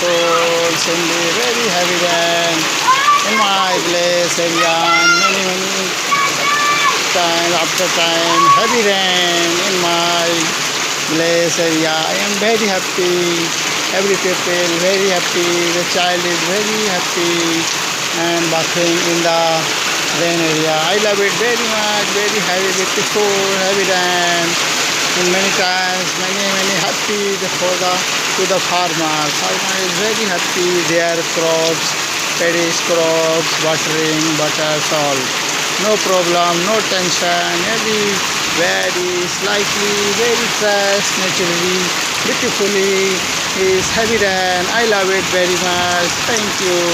beautiful, Cindy, very heavy rain in my place area. Many time after time, heavy rain in my place area. I am very happy. Every people very happy. The child is very happy and bathing in the rain area. I love it very much. Very heavy, beautiful, heavy rain. And many times, many happy for the to the farmer. Farmer is very happy. Their crops, paddy crops, watering, butter, all. No problem, no tension. Very slightly, very fresh, naturally, beautifully is heavy rain. I love it very much. Thank you.